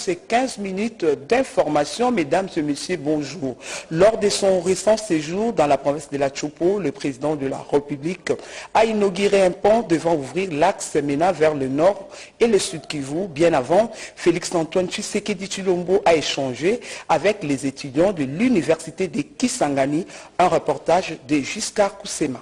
ces 15 minutes d'information. Mesdames et messieurs, bonjour. Lors de son récent séjour dans la province de la Chopo, le président de la République a inauguré un pont devant ouvrir l'axe Mena vers le nord et le sud Kivu. Bien avant, Félix-Antoine Tshisekedi Tshilombo a échangé avec les étudiants de l'université de Kisangani. Un reportage de Giscard Koussema.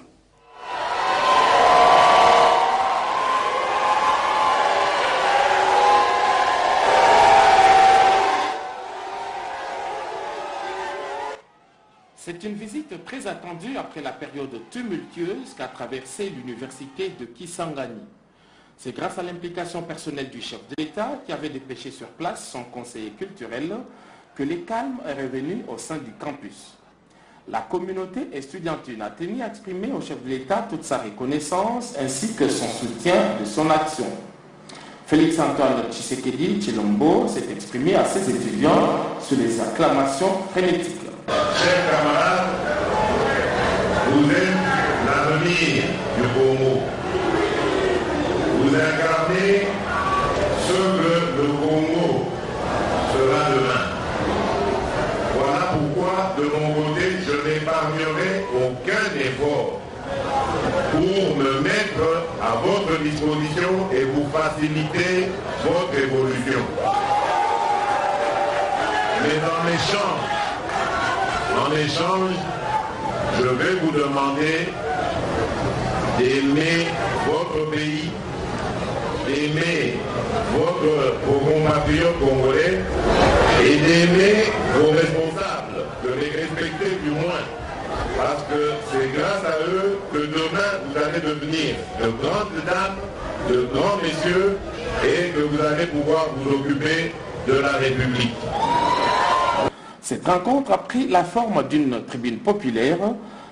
C'est une visite très attendue après la période tumultueuse qu'a traversée l'université de Kisangani. C'est grâce à l'implication personnelle du chef de l'État qui avait dépêché sur place son conseiller culturel que le calme est revenu au sein du campus. La communauté estudiantine a tenu à exprimer au chef de l'État toute sa reconnaissance ainsi que son soutien de son action. Félix-Antoine Tshisekedi Tshilombo s'est exprimé à ses étudiants sur les acclamations frénétiques. Chers camarades, vous êtes l'avenir du Congo. Vous incarnez ce que le Congo sera demain. Voilà pourquoi, de mon côté, je n'épargnerai aucun effort pour me mettre à votre disposition et vous faciliter votre évolution. Mais en échange, je vais vous demander d'aimer votre pays, d'aimer vos compatriotes congolais et d'aimer vos responsables, de les respecter du moins. Parce que c'est grâce à eux que demain vous allez devenir de grandes dames, de grands messieurs et que vous allez pouvoir vous occuper de la République. Cette rencontre a pris la forme d'une tribune populaire.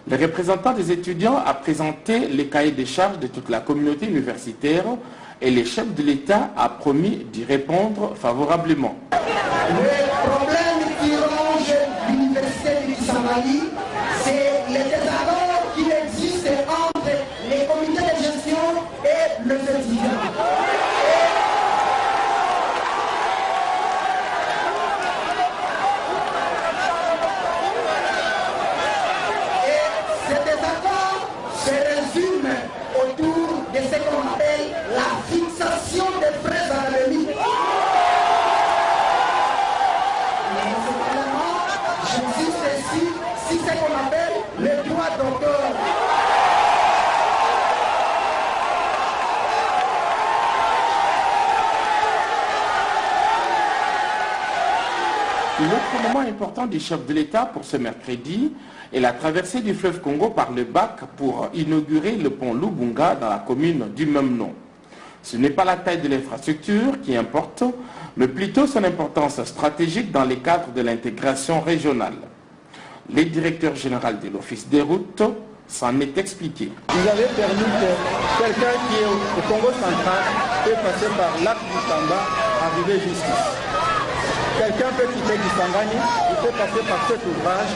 Le représentant des étudiants a présenté les cahiers des charges de toute la communauté universitaire et le chef de l'État a promis d'y répondre favorablement. Le problème qui ronge l'université de Kisangani, c'est les désaccords qui existent entre les comités de gestion et les étudiants. L'autre moment important du chef de l'État pour ce mercredi est la traversée du fleuve Congo par le bac pour inaugurer le pont Lubunga dans la commune du même nom. Ce n'est pas la taille de l'infrastructure qui importe, mais plutôt son importance stratégique dans les cadres de l'intégration régionale. Le directeur général de l'Office des routes s'en est expliqué. Vous avez permis que quelqu'un qui est au Congo central peut passer par lac du Tamba, arriver jusqu'ici. Quelqu'un peut quitter Kisangani, il peut passer par cet ouvrage,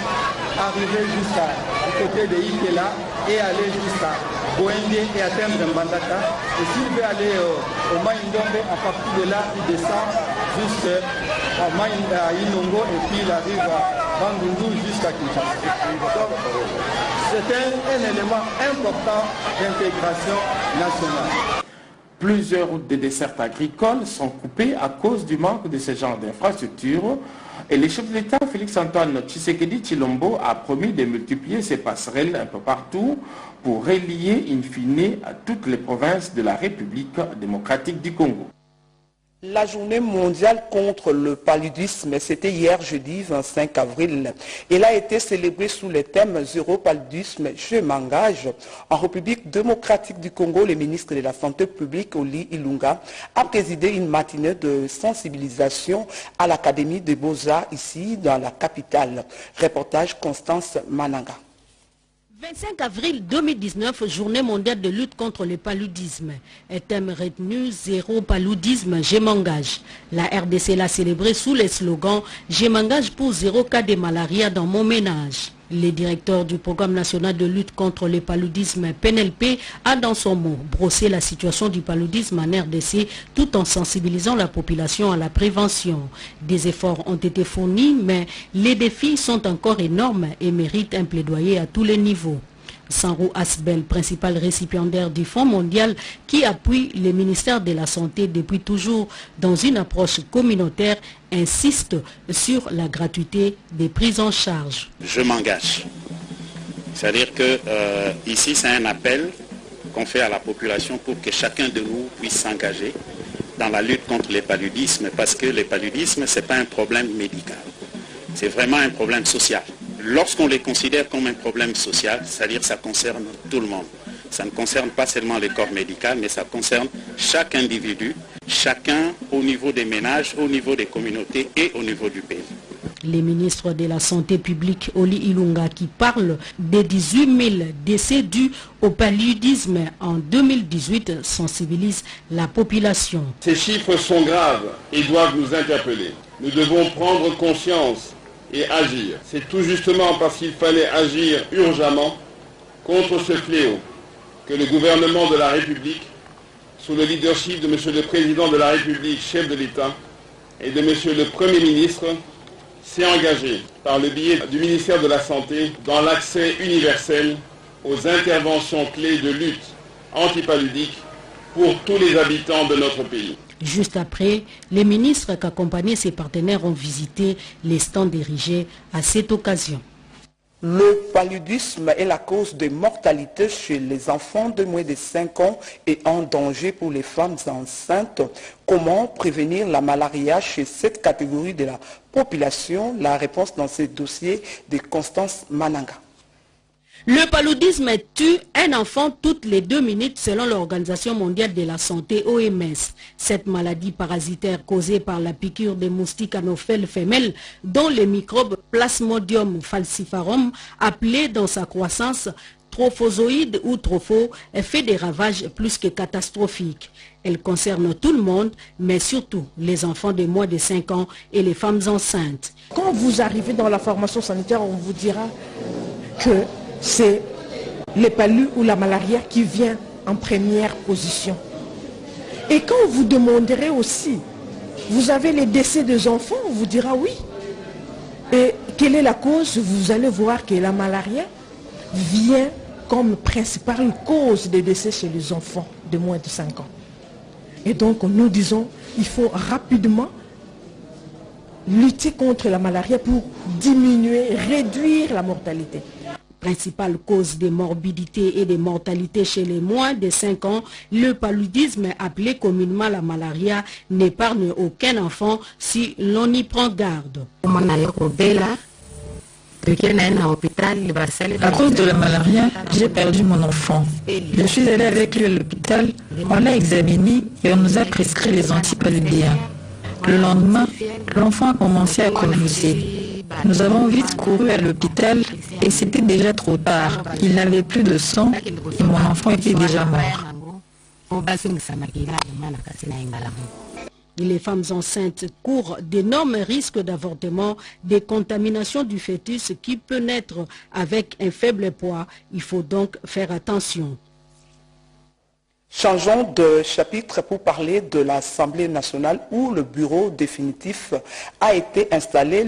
arriver jusqu'à du côté de Ikela et aller jusqu'à Boende et atteindre Mbandaka. Et s'il veut aller au Maïndombe, à partir de là, il descend jusqu'à Inongo et puis il arrive à Bandundu jusqu'à Kinshasa. C'est un élément important d'intégration nationale. Plusieurs routes de dessertes agricoles sont coupées à cause du manque de ce genre d'infrastructures et le chef de l'État, Félix-Antoine Tshisekedi Tshilombo, a promis de multiplier ces passerelles un peu partout pour relier in fine à toutes les provinces de la République démocratique du Congo. La journée mondiale contre le paludisme, c'était hier jeudi 25 avril. Elle a été célébrée sous le thème Zéro paludisme, je m'engage. En République démocratique du Congo, le ministre de la Santé publique, Oli Ilunga, a présidé une matinée de sensibilisation à l'Académie des Beaux-Arts ici dans la capitale. Reportage Constance Mananga. 25 avril 2019, journée mondiale de lutte contre le paludisme. Un thème retenu, zéro paludisme, je m'engage. La RDC l'a célébré sous le slogan « Je m'engage pour zéro cas de malaria dans mon ménage ». Le directeur du programme national de lutte contre le paludisme PNLP a dans son mot brossé la situation du paludisme en RDC tout en sensibilisant la population à la prévention. Des efforts ont été fournis mais les défis sont encore énormes et méritent un plaidoyer à tous les niveaux. Sanrou Asbel, principal récipiendaire du Fonds mondial qui appuie le ministère de la Santé depuis toujours dans une approche communautaire, insiste sur la gratuité des prises en charge. Je m'engage. C'est-à-dire que ici c'est un appel qu'on fait à la population pour que chacun de nous puisse s'engager dans la lutte contre le paludisme, parce que le paludisme ce n'est pas un problème médical, c'est vraiment un problème social. Lorsqu'on les considère comme un problème social, c'est-à-dire que ça concerne tout le monde. Ça ne concerne pas seulement le corps médical, mais ça concerne chaque individu, chacun au niveau des ménages, au niveau des communautés et au niveau du pays. Les ministres de la Santé publique, Oli Ilunga, qui parle des 18 000 décès dus au paludisme en 2018, sensibilisent la population. Ces chiffres sont graves et doivent nous interpeller. Nous devons prendre conscience et agir. C'est tout justement parce qu'il fallait agir urgemment contre ce fléau que le gouvernement de la République, sous le leadership de M. le Président de la République, chef de l'État, et de M. le Premier ministre, s'est engagé par le biais du ministère de la Santé dans l'accès universel aux interventions clés de lutte antipaludique pour tous les habitants de notre pays. Juste après, les ministres qu'accompagnaient ses partenaires ont visité les stands érigés à cette occasion. Le paludisme est la cause de mortalité chez les enfants de moins de 5 ans et en danger pour les femmes enceintes. Comment prévenir la malaria chez cette catégorie de la population? La réponse dans ce dossier de Constance Mananga. Le paludisme tue un enfant toutes les 2 minutes selon l'Organisation mondiale de la santé OMS. Cette maladie parasitaire causée par la piqûre des moustiques anophèles femelles dont le microbe Plasmodium falciparum, appelé dans sa croissance trophozoïde ou tropho, fait des ravages plus que catastrophiques. Elle concerne tout le monde, mais surtout les enfants de moins de 5 ans et les femmes enceintes. Quand vous arrivez dans la formation sanitaire, on vous dira que c'est le palu ou la malaria qui vient en première position. Et quand vous demanderez aussi, vous avez les décès des enfants, on vous dira oui. Et quelle est la cause? Vous allez voir que la malaria vient comme principale cause des décès chez les enfants de moins de 5 ans. Et donc nous disons, il faut rapidement lutter contre la malaria pour diminuer, réduire la mortalité. Principale cause de morbidité et de mortalité chez les moins de 5 ans, le paludisme appelé communément la malaria n'épargne aucun enfant si l'on y prend garde. À cause de la malaria, j'ai perdu mon enfant. Je suis allée avec lui à l'hôpital, on l'a examiné et on nous a prescrit les antipaludéens. Le lendemain, l'enfant a commencé à convulser. Nous avons vite couru à l'hôpital et c'était déjà trop tard. Il n'avait plus de sang et mon enfant était déjà mort. Les femmes enceintes courent d'énormes risques d'avortement, des contaminations du fœtus qui peut naître avec un faible poids. Il faut donc faire attention. Changeons de chapitre pour parler de l'Assemblée nationale où le bureau définitif a été installé.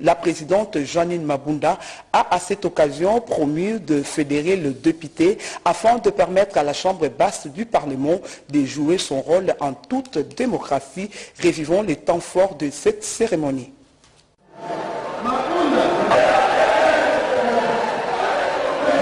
La présidente Jeanine Mabunda a à cette occasion promu de fédérer le député afin de permettre à la Chambre basse du Parlement de jouer son rôle en toute démocratie. Revivons les temps forts de cette cérémonie.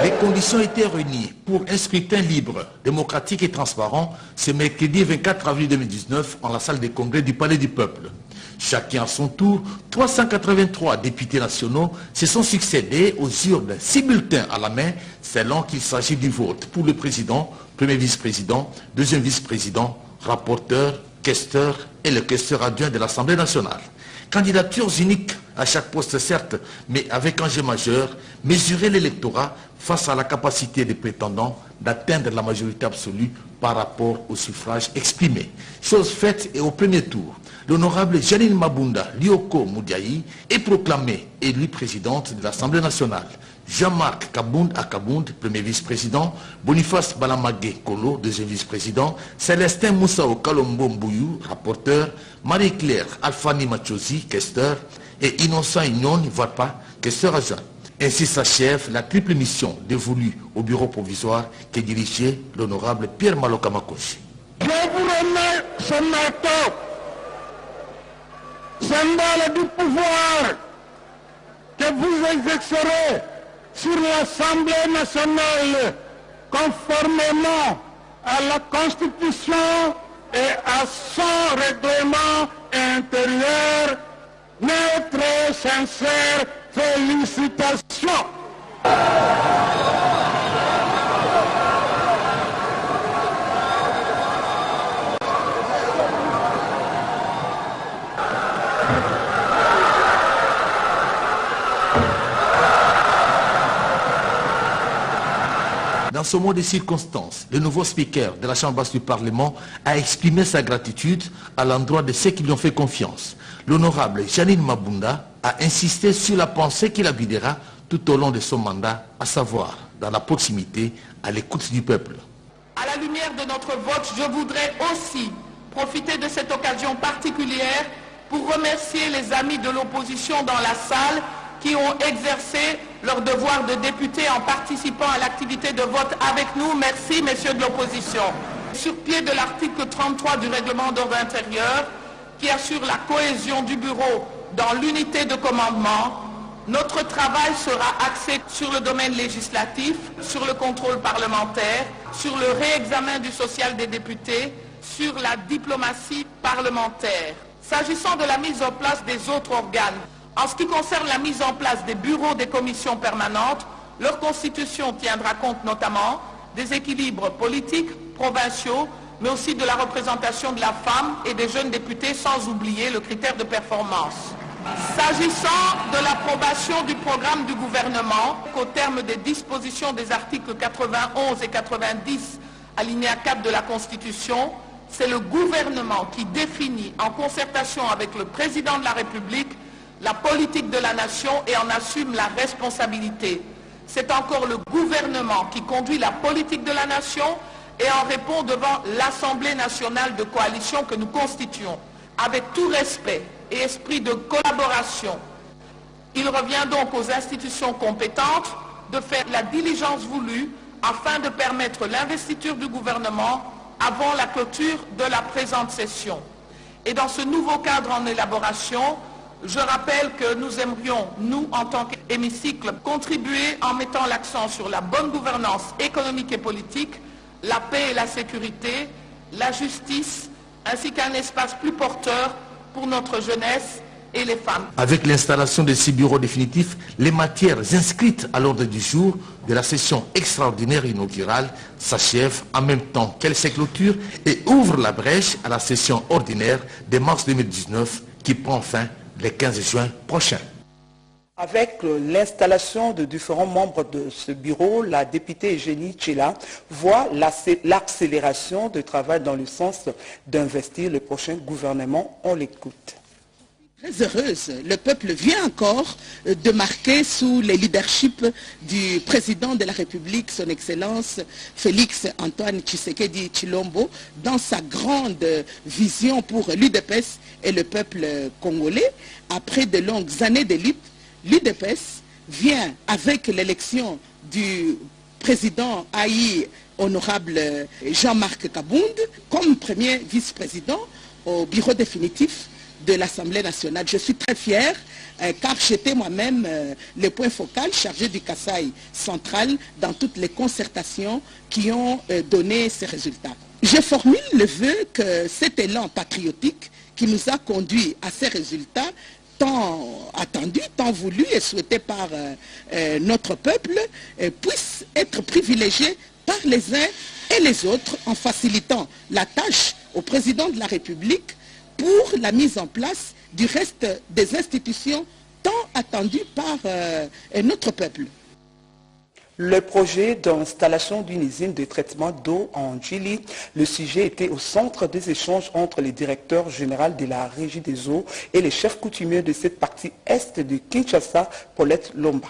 Les conditions étaient réunies pour un scrutin libre, démocratique et transparent ce mercredi 24 avril 2019 en la salle des congrès du Palais du Peuple. Chacun à son tour, 383 députés nationaux se sont succédés aux urnes, 6 bulletins à la main, selon qu'il s'agit du vote pour le président, premier vice-président, deuxième vice-président, rapporteur, questeur et le questeur adjoint de l'Assemblée nationale. Candidatures uniques à chaque poste certes, mais avec enjeu majeur, mesurer l'électorat face à la capacité des prétendants d'atteindre la majorité absolue par rapport au suffrage exprimé. Chose faite et au premier tour, l'honorable Jeanine Mabunda Lioko Moudiaï est proclamée élue présidente de l'Assemblée nationale. Jean-Marc Kabound Akabound, premier vice-président, Boniface Balamagé Kolo, deuxième vice-président, Célestin Moussao Kalombo Mbouyou, rapporteur, Marie-Claire Alfani Machosi, questeur, et Innocent Ignoni Varpa, questeur adjoint. Ainsi s'achève la triple mission dévolue au bureau provisoire qui dirigeait l'honorable Pierre Maloka Makoshi. Je vous remets ce marteau, symbole du pouvoir que vous exercerez sur l'Assemblée nationale conformément à la Constitution et à son règlement intérieur. Mes très sincères félicitations. Dans ce mot de circonstance, le nouveau speaker de la Chambre basse du Parlement a exprimé sa gratitude à l'endroit de ceux qui lui ont fait confiance. L'honorable Janine Mabunda a insisté sur la pensée qui la guidera tout au long de son mandat, à savoir dans la proximité, à l'écoute du peuple. À la lumière de notre vote, je voudrais aussi profiter de cette occasion particulière pour remercier les amis de l'opposition dans la salle qui ont exercé leur devoir de député en participant à l'activité de vote avec nous. Merci, messieurs de l'opposition. Sur pied de l'article 33 du règlement d'ordre intérieur, qui assure la cohésion du bureau dans l'unité de commandement, notre travail sera axé sur le domaine législatif, sur le contrôle parlementaire, sur le réexamen du social des députés, sur la diplomatie parlementaire. S'agissant de la mise en place des autres organes, en ce qui concerne la mise en place des bureaux des commissions permanentes, leur constitution tiendra compte notamment des équilibres politiques, provinciaux, mais aussi de la représentation de la femme et des jeunes députés, sans oublier le critère de performance. S'agissant de l'approbation du programme du gouvernement, qu'au terme des dispositions des articles 91 et 90, alinéa 4 de la Constitution, c'est le gouvernement qui définit, en concertation avec le président de la République, la politique de la nation et en assume la responsabilité. C'est encore le gouvernement qui conduit la politique de la nation et en répond devant l'Assemblée nationale de coalition que nous constituons. Avec tout respect et esprit de collaboration, il revient donc aux institutions compétentes de faire la diligence voulue afin de permettre l'investiture du gouvernement avant la clôture de la présente session. Et dans ce nouveau cadre en élaboration, je rappelle que nous aimerions, nous, en tant qu'hémicycle, contribuer en mettant l'accent sur la bonne gouvernance économique et politique, la paix et la sécurité, la justice, ainsi qu'un espace plus porteur pour notre jeunesse et les femmes. Avec l'installation de ces bureaux définitifs, les matières inscrites à l'ordre du jour de la session extraordinaire inaugurale s'achèvent en même temps qu'elle se clôture et ouvre la brèche à la session ordinaire de mars 2019 qui prend fin le 15 juin prochain. Avec l'installation de différents membres de ce bureau, la députée Eugénie Tchela voit l'accélération du travail dans le sens d'investir le prochain gouvernement. On l'écoute. Très heureuse, le peuple vient encore de marquer sous le leadership du président de la République, son Excellence Félix Antoine Tshisekedi Tshilombo, dans sa grande vision pour l'UDPS et le peuple congolais. Après de longues années de lutte, l'UDPS vient avec l'élection du président haï honorable Jean-Marc Kabound comme premier vice-président au bureau définitif de l'Assemblée nationale. Je suis très fier car j'étais moi-même le point focal chargé du Kasaï central dans toutes les concertations qui ont donné ces résultats. Je formule le vœu que cet élan patriotique qui nous a conduit à ces résultats tant attendu, tant voulu et souhaité par notre peuple, puisse être privilégié par les uns et les autres en facilitant la tâche au président de la République pour la mise en place du reste des institutions tant attendues par notre peuple. Le projet d'installation d'une usine de traitement d'eau en Djili, le sujet était au centre des échanges entre les directeurs généraux de la Régie des eaux et les chefs coutumiers de cette partie est de Kinshasa, Paulette Lomba.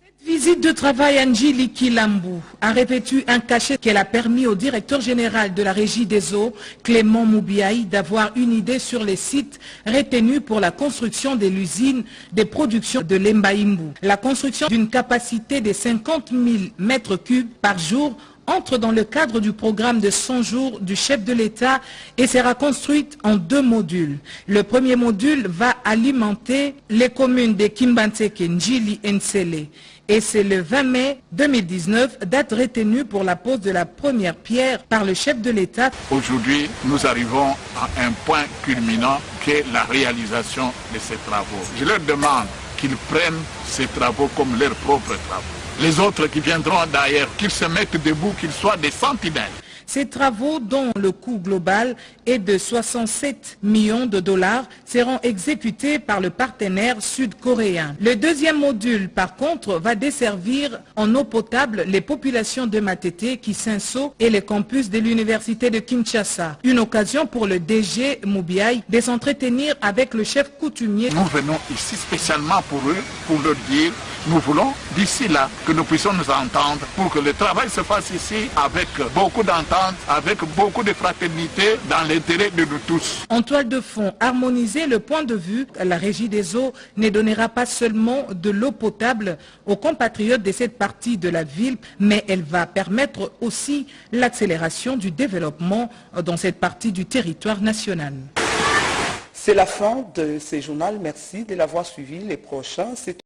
Cette Visite de travail, Njili Kilambu a revêtu un cachet qu'elle a permis au directeur général de la Régie des eaux, Clément Moubiaï, d'avoir une idée sur les sites retenus pour la construction de l'usine de production de l'Embaïmbou. La construction d'une capacité de 50 000 mètres cubes par jour entre dans le cadre du programme de 100 jours du chef de l'État et sera construite en 2 modules. Le premier module va alimenter les communes de Kimbantseke, Njili et Nsele. Et c'est le 20 mai 2019, date retenue pour la pose de la première pierre par le chef de l'État. Aujourd'hui, nous arrivons à un point culminant qui est la réalisation de ces travaux. Je leur demande qu'ils prennent ces travaux comme leurs propres travaux. Les autres qui viendront derrière, qu'ils se mettent debout, qu'ils soient des sentinelles. Ces travaux, dont le coût global est de 67 millions de dollars, seront exécutés par le partenaire sud-coréen. Le deuxième module, par contre, va desservir en eau potable les populations de Matete, Kisenso et les campus de l'université de Kinshasa. Une occasion pour le DG Moubiaï de s'entretenir avec le chef coutumier. Nous venons ici spécialement pour eux, pour leur dire, nous voulons d'ici là que nous puissions nous entendre pour que le travail se fasse ici avec beaucoup d'entente, avec beaucoup de fraternité dans l'intérêt de nous tous. En toile de fond, harmoniser le point de vue, la Régie des eaux ne donnera pas seulement de l'eau potable aux compatriotes de cette partie de la ville, mais elle va permettre aussi l'accélération du développement dans cette partie du territoire national. C'est la fin de ce journal. Merci de l'avoir suivi. Les prochains, c'est